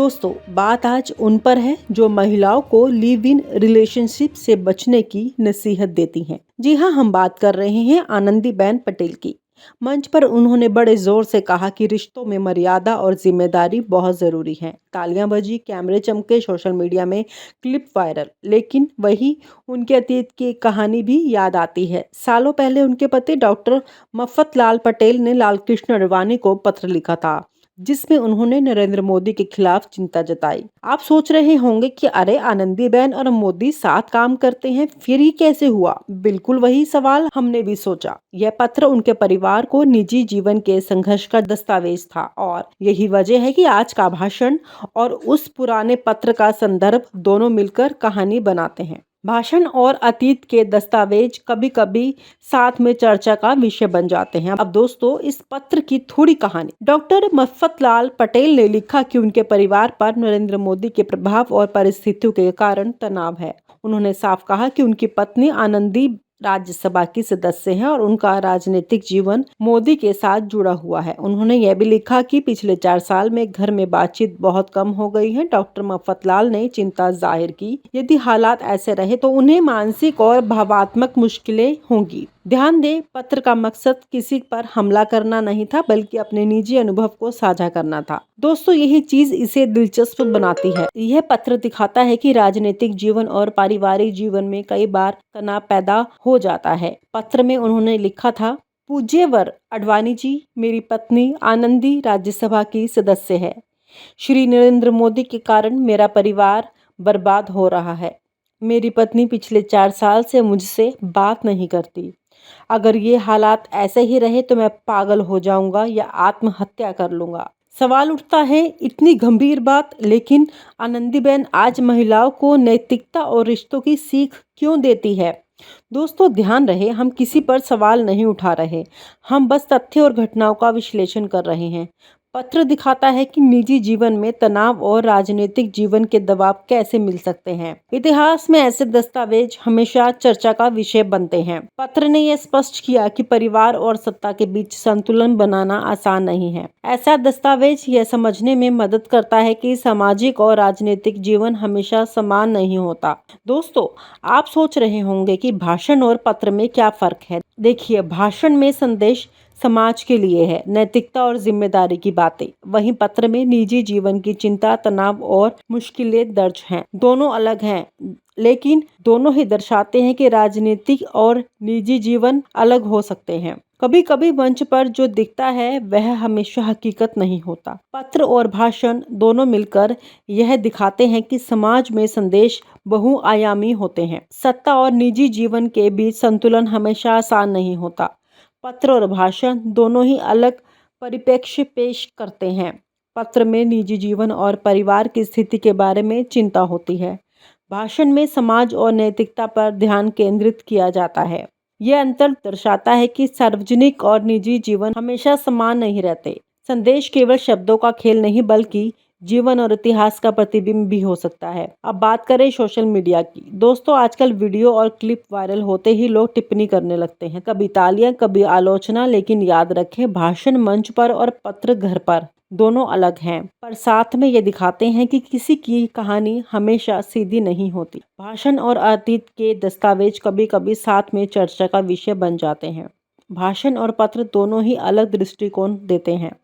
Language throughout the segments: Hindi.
दोस्तों, बात आज उन पर है जो महिलाओं को लिव इन रिलेशनशिप से बचने की नसीहत देती हैं। जी हाँ, हम बात कर रहे हैं आनंदीबेन पटेल की। मंच पर उन्होंने बड़े जोर से कहा कि रिश्तों में मर्यादा और जिम्मेदारी बहुत जरूरी है। तालियां बजी, कैमरे चमके, सोशल मीडिया में क्लिप वायरल, लेकिन वही उनके अतीत की एक कहानी भी याद आती है। सालों पहले उनके पति डॉक्टर मफतलाल पटेल ने लालकृष्ण अडवाणी को पत्र लिखा था, जिसमें उन्होंने नरेंद्र मोदी के खिलाफ चिंता जताई। आप सोच रहे होंगे कि अरे, आनंदीबेन और मोदी साथ काम करते हैं, फिर ही कैसे हुआ? बिल्कुल वही सवाल हमने भी सोचा। यह पत्र उनके परिवार को निजी जीवन के संघर्ष का दस्तावेज था, और यही वजह है कि आज का भाषण और उस पुराने पत्र का संदर्भ दोनों मिलकर कहानी बनाते हैं। भाषण और अतीत के दस्तावेज कभी कभी साथ में चर्चा का विषय बन जाते हैं। अब दोस्तों, इस पत्र की थोड़ी कहानी। डॉक्टर मफतलाल पटेल ने लिखा कि उनके परिवार पर नरेंद्र मोदी के प्रभाव और परिस्थितियों के कारण तनाव है। उन्होंने साफ कहा कि उनकी पत्नी आनंदी राज्यसभा की सदस्य हैं और उनका राजनीतिक जीवन मोदी के साथ जुड़ा हुआ है। उन्होंने यह भी लिखा कि पिछले 4 साल में घर में बातचीत बहुत कम हो गई है। डॉक्टर मफतलाल ने चिंता जाहिर की, यदि हालात ऐसे रहे तो उन्हें मानसिक और भावात्मक मुश्किलें होंगी। ध्यान दें, पत्र का मकसद किसी पर हमला करना नहीं था, बल्कि अपने निजी अनुभव को साझा करना था। दोस्तों, यही चीज इसे दिलचस्प बनाती है। यह पत्र दिखाता है कि राजनीतिक जीवन और पारिवारिक जीवन में कई बार तनाव पैदा हो जाता है। पत्र में उन्होंने लिखा था, पूज्यवर अडवाणी जी, मेरी पत्नी आनंदी राज्यसभा की सदस्य है। श्री नरेंद्र मोदी के कारण मेरा परिवार बर्बाद हो रहा है। मेरी पत्नी पिछले 4 साल से मुझसे बात नहीं करती। अगर ये हालात ऐसे ही रहे तो मैं पागल हो जाऊंगा या आत्महत्या कर लूंगा। सवाल उठता है, इतनी गंभीर बात, लेकिन आनंदीबेन आज महिलाओं को नैतिकता और रिश्तों की सीख क्यों देती है? दोस्तों, ध्यान रहे, हम किसी पर सवाल नहीं उठा रहे, हम बस तथ्य और घटनाओं का विश्लेषण कर रहे हैं। पत्र दिखाता है कि निजी जीवन में तनाव और राजनीतिक जीवन के दबाव कैसे मिल सकते हैं। इतिहास में ऐसे दस्तावेज हमेशा चर्चा का विषय बनते हैं। पत्र ने यह स्पष्ट किया कि परिवार और सत्ता के बीच संतुलन बनाना आसान नहीं है। ऐसा दस्तावेज यह समझने में मदद करता है कि सामाजिक और राजनीतिक जीवन हमेशा समान नहीं होता। दोस्तों, आप सोच रहे होंगे कि भाषण और पत्र में क्या फर्क है। देखिए, भाषण में संदेश समाज के लिए है, नैतिकता और जिम्मेदारी की बातें। वहीं पत्र में निजी जीवन की चिंता, तनाव और मुश्किलें दर्ज हैं। दोनों अलग हैं, लेकिन दोनों ही दर्शाते हैं कि राजनीतिक और निजी जीवन अलग हो सकते हैं। कभी कभी मंच पर जो दिखता है वह हमेशा हकीकत नहीं होता। पत्र और भाषण दोनों मिलकर यह दिखाते हैं कि समाज में संदेश बहुआयामी होते हैं। सत्ता और निजी जीवन के बीच संतुलन हमेशा आसान नहीं होता। पत्र और भाषण दोनों ही अलग परिप्रेक्ष्य पेश करते हैं। पत्र में निजी जीवन और परिवार की स्थिति के बारे में चिंता होती है। भाषण में समाज और नैतिकता पर ध्यान केंद्रित किया जाता है। यह अंतर दर्शाता है कि सार्वजनिक और निजी जीवन हमेशा समान नहीं रहते। संदेश केवल शब्दों का खेल नहीं, बल्कि जीवन और इतिहास का प्रतिबिंब भी हो सकता है। अब बात करें सोशल मीडिया की। दोस्तों, आजकल वीडियो और क्लिप वायरल होते ही लोग टिप्पणी करने लगते हैं, कभी तालियां, कभी आलोचना। लेकिन याद रखें, भाषण मंच पर और पत्र घर पर दोनों अलग हैं, पर साथ में ये दिखाते हैं कि किसी की कहानी हमेशा सीधी नहीं होती। भाषण और अतीत के दस्तावेज कभी कभी साथ में चर्चा का विषय बन जाते हैं। भाषण और पत्र दोनों ही अलग दृष्टिकोण देते हैं।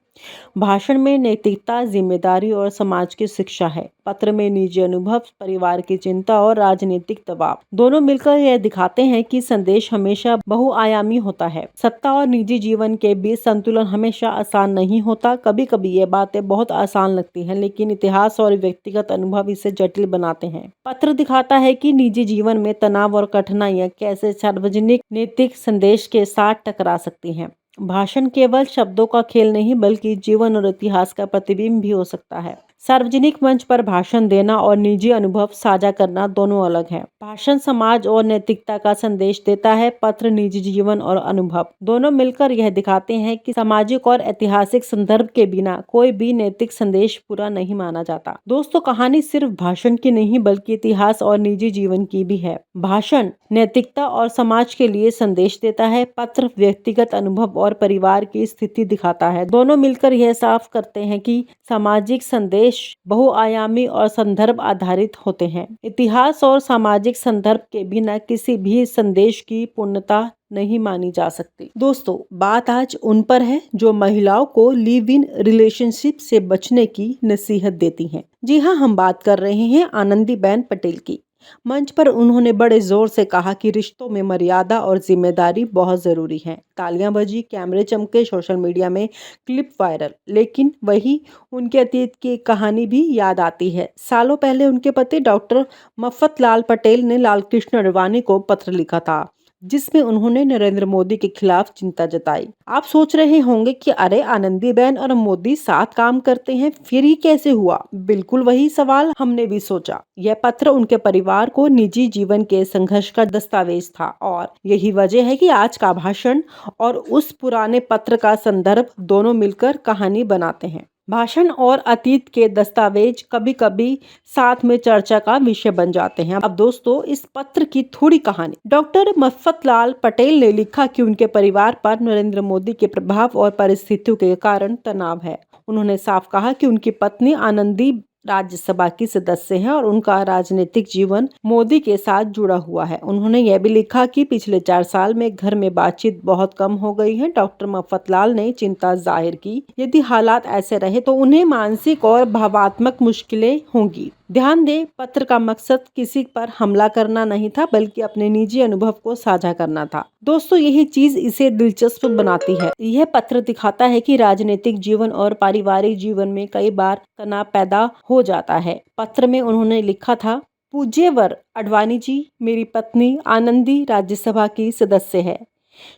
भाषण में नैतिकता, जिम्मेदारी और समाज की शिक्षा है। पत्र में निजी अनुभव, परिवार की चिंता और राजनीतिक दबाव। दोनों मिलकर यह दिखाते हैं कि संदेश हमेशा बहुआयामी होता है। सत्ता और निजी जीवन के बीच संतुलन हमेशा आसान नहीं होता। कभी कभी ये बातें बहुत आसान लगती हैं, लेकिन इतिहास और व्यक्तिगत अनुभव इसे जटिल बनाते हैं। पत्र दिखाता है कि निजी जीवन में तनाव और कठिनाइयां कैसे सार्वजनिक नैतिक संदेश के साथ टकरा सकती हैं। भाषण केवल शब्दों का खेल नहीं, बल्कि जीवन और इतिहास का प्रतिबिंब भी हो सकता है। सार्वजनिक मंच पर भाषण देना और निजी अनुभव साझा करना दोनों अलग हैं। भाषण समाज और नैतिकता का संदेश देता है, पत्र निजी जीवन और अनुभव। दोनों मिलकर यह दिखाते हैं कि सामाजिक और ऐतिहासिक संदर्भ के बिना कोई भी नैतिक संदेश पूरा नहीं माना जाता। दोस्तों, कहानी सिर्फ भाषण की नहीं, बल्कि इतिहास और निजी जीवन की भी है। भाषण नैतिकता और समाज के लिए संदेश देता है, पत्र व्यक्तिगत अनुभव और परिवार की स्थिति दिखाता है। दोनों मिलकर यह साफ करते हैं कि सामाजिक संदेश संदेश बहुआयामी और संदर्भ आधारित होते हैं। इतिहास और सामाजिक संदर्भ के बिना किसी भी संदेश की पूर्णता नहीं मानी जा सकती। दोस्तों, बात आज उन पर है जो महिलाओं को लिव इन रिलेशनशिप से बचने की नसीहत देती हैं। जी हाँ, हम बात कर रहे हैं आनंदीबेन पटेल की। मंच पर उन्होंने बड़े जोर से कहा कि रिश्तों में मर्यादा और जिम्मेदारी बहुत जरूरी है। तालियां बजी, कैमरे चमके, सोशल मीडिया में क्लिप वायरल, लेकिन वही उनके अतीत की एक कहानी भी याद आती है। सालों पहले उनके पति डॉक्टर मफतलाल पटेल ने लालकृष्ण आडवाणी को पत्र लिखा था, जिसमें उन्होंने नरेंद्र मोदी के खिलाफ चिंता जताई। आप सोच रहे होंगे कि अरे, आनंदीबेन और मोदी साथ काम करते हैं, फिर ही कैसे हुआ? बिल्कुल वही सवाल हमने भी सोचा। यह पत्र उनके परिवार को निजी जीवन के संघर्ष का दस्तावेज था और यही वजह है कि आज का भाषण और उस पुराने पत्र का संदर्भ दोनों मिलकर कहानी बनाते हैं। भाषण और अतीत के दस्तावेज कभी कभी साथ में चर्चा का विषय बन जाते हैं। अब दोस्तों, इस पत्र की थोड़ी कहानी। डॉक्टर मफतलाल पटेल ने लिखा कि उनके परिवार पर नरेंद्र मोदी के प्रभाव और परिस्थितियों के कारण तनाव है। उन्होंने साफ कहा कि उनकी पत्नी आनंदी राज्यसभा की सदस्य हैं और उनका राजनीतिक जीवन मोदी के साथ जुड़ा हुआ है। उन्होंने यह भी लिखा कि पिछले 4 साल में घर में बातचीत बहुत कम हो गई है। डॉक्टर मफतलाल ने चिंता जाहिर की, यदि हालात ऐसे रहे तो उन्हें मानसिक और भावात्मक मुश्किलें होंगी। ध्यान दें, पत्र का मकसद किसी पर हमला करना नहीं था, बल्कि अपने निजी अनुभव को साझा करना था। दोस्तों, यही चीज इसे दिलचस्प बनाती है। यह पत्र दिखाता है कि राजनीतिक जीवन और पारिवारिक जीवन में कई बार तनाव पैदा हो जाता है। पत्र में उन्होंने लिखा था, पूज्यवर आडवाणी जी, मेरी पत्नी आनंदी राज्यसभा की सदस्य है।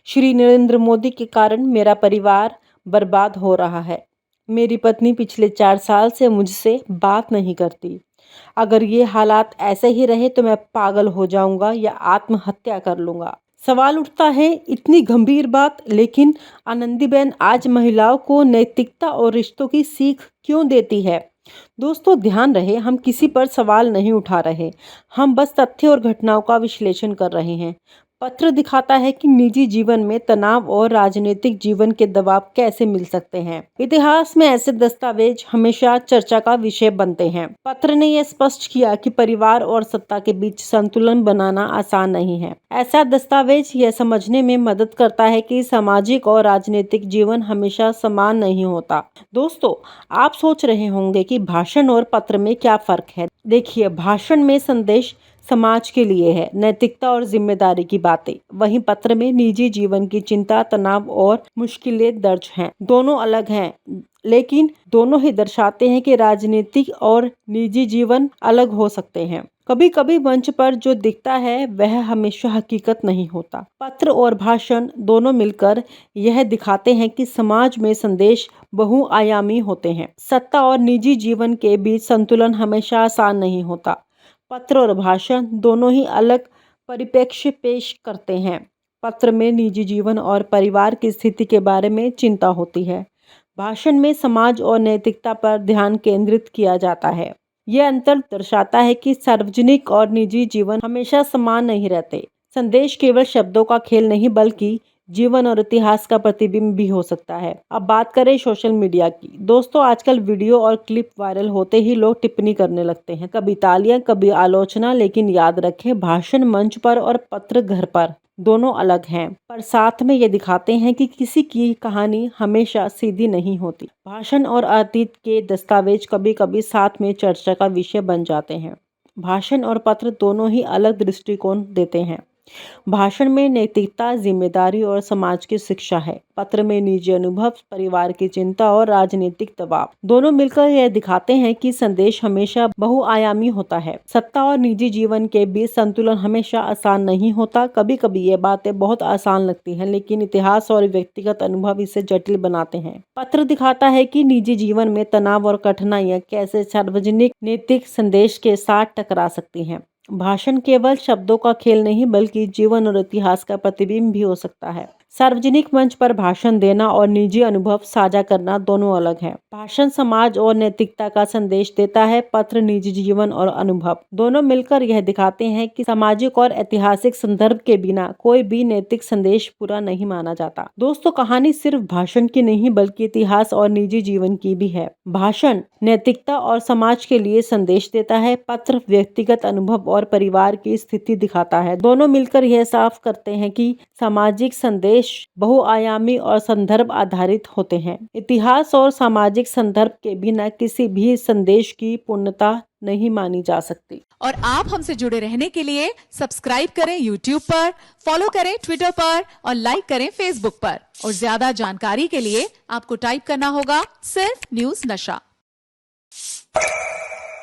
श्री नरेंद्र मोदी के कारण मेरा परिवार बर्बाद हो रहा है। मेरी पत्नी पिछले 4 साल से मुझसे बात नहीं करती। अगर ये हालात ऐसे ही रहे तो मैं पागल हो जाऊंगा या आत्महत्या कर लूंगा। सवाल उठता है, इतनी गंभीर बात, लेकिन आनंदीबेन आज महिलाओं को नैतिकता और रिश्तों की सीख क्यों देती है? दोस्तों, ध्यान रहे, हम किसी पर सवाल नहीं उठा रहे, हम बस तथ्य और घटनाओं का विश्लेषण कर रहे हैं। पत्र दिखाता है कि निजी जीवन में तनाव और राजनीतिक जीवन के दबाव कैसे मिल सकते हैं। इतिहास में ऐसे दस्तावेज हमेशा चर्चा का विषय बनते हैं। पत्र ने यह स्पष्ट किया कि परिवार और सत्ता के बीच संतुलन बनाना आसान नहीं है। ऐसा दस्तावेज यह समझने में मदद करता है कि सामाजिक और राजनीतिक जीवन हमेशा समान नहीं होता। दोस्तों, आप सोच रहे होंगे कि भाषण और पत्र में क्या फर्क है। देखिए, भाषण में संदेश समाज के लिए है, नैतिकता और जिम्मेदारी की बातें। वहीं पत्र में निजी जीवन की चिंता, तनाव और मुश्किलें दर्ज हैं। दोनों अलग हैं, लेकिन दोनों ही दर्शाते हैं कि राजनीतिक और निजी जीवन अलग हो सकते हैं। कभी कभी मंच पर जो दिखता है वह हमेशा हकीकत नहीं होता। पत्र और भाषण दोनों मिलकर यह दिखाते हैं कि समाज में संदेश बहुआयामी होते हैं। सत्ता और निजी जीवन के बीच संतुलन हमेशा आसान नहीं होता। पत्र और भाषण दोनों ही अलग परिप्रेक्ष्य पेश करते हैं। पत्र में निजी जीवन और परिवार की स्थिति के बारे में चिंता होती है। भाषण में समाज और नैतिकता पर ध्यान केंद्रित किया जाता है। यह अंतर दर्शाता है कि सार्वजनिक और निजी जीवन हमेशा समान नहीं रहते। संदेश केवल शब्दों का खेल नहीं, बल्कि जीवन और इतिहास का प्रतिबिंब भी हो सकता है। अब बात करें सोशल मीडिया की। दोस्तों, आजकल वीडियो और क्लिप वायरल होते ही लोग टिप्पणी करने लगते हैं, कभी तालियां, कभी आलोचना। लेकिन याद रखें, भाषण मंच पर और पत्र घर पर दोनों अलग हैं, पर साथ में ये दिखाते हैं कि किसी की कहानी हमेशा सीधी नहीं होती। भाषण और अतीत के दस्तावेज कभी कभी साथ में चर्चा का विषय बन जाते हैं। भाषण और पत्र दोनों ही अलग दृष्टिकोण देते हैं। भाषण में नैतिकता, जिम्मेदारी और समाज की शिक्षा है। पत्र में निजी अनुभव, परिवार की चिंता और राजनीतिक दबाव। दोनों मिलकर यह दिखाते हैं कि संदेश हमेशा बहुआयामी होता है। सत्ता और निजी जीवन के बीच संतुलन हमेशा आसान नहीं होता। कभी कभी ये बातें बहुत आसान लगती हैं, लेकिन इतिहास और व्यक्तिगत अनुभव इसे जटिल बनाते हैं। पत्र दिखाता है कि निजी जीवन में तनाव और कठिनाइयां कैसे सार्वजनिक नैतिक संदेश के साथ टकरा सकती हैं। भाषण केवल शब्दों का खेल नहीं, बल्कि जीवन और इतिहास का प्रतिबिंब भी हो सकता है। सार्वजनिक मंच पर भाषण देना और निजी अनुभव साझा करना दोनों अलग हैं। भाषण समाज और नैतिकता का संदेश देता है, पत्र निजी जीवन और अनुभव। दोनों मिलकर यह दिखाते हैं कि सामाजिक और ऐतिहासिक संदर्भ के बिना कोई भी नैतिक संदेश पूरा नहीं माना जाता। दोस्तों, कहानी सिर्फ भाषण की नहीं बल्कि इतिहास और निजी जीवन की भी है। भाषण नैतिकता और समाज के लिए संदेश देता है, पत्र व्यक्तिगत अनुभव और परिवार की स्थिति दिखाता है। दोनों मिलकर यह साफ करते हैं कि सामाजिक संदेश बहुआयामी और संदर्भ आधारित होते हैं। इतिहास और सामाजिक संदर्भ के बिना किसी भी संदेश की पूर्णता नहीं मानी जा सकती। और आप हमसे जुड़े रहने के लिए सब्सक्राइब करें YouTube पर, फॉलो करें ट्विटर पर और लाइक करें Facebook पर। और ज्यादा जानकारी के लिए आपको टाइप करना होगा सिर्फ न्यूज़ नशा।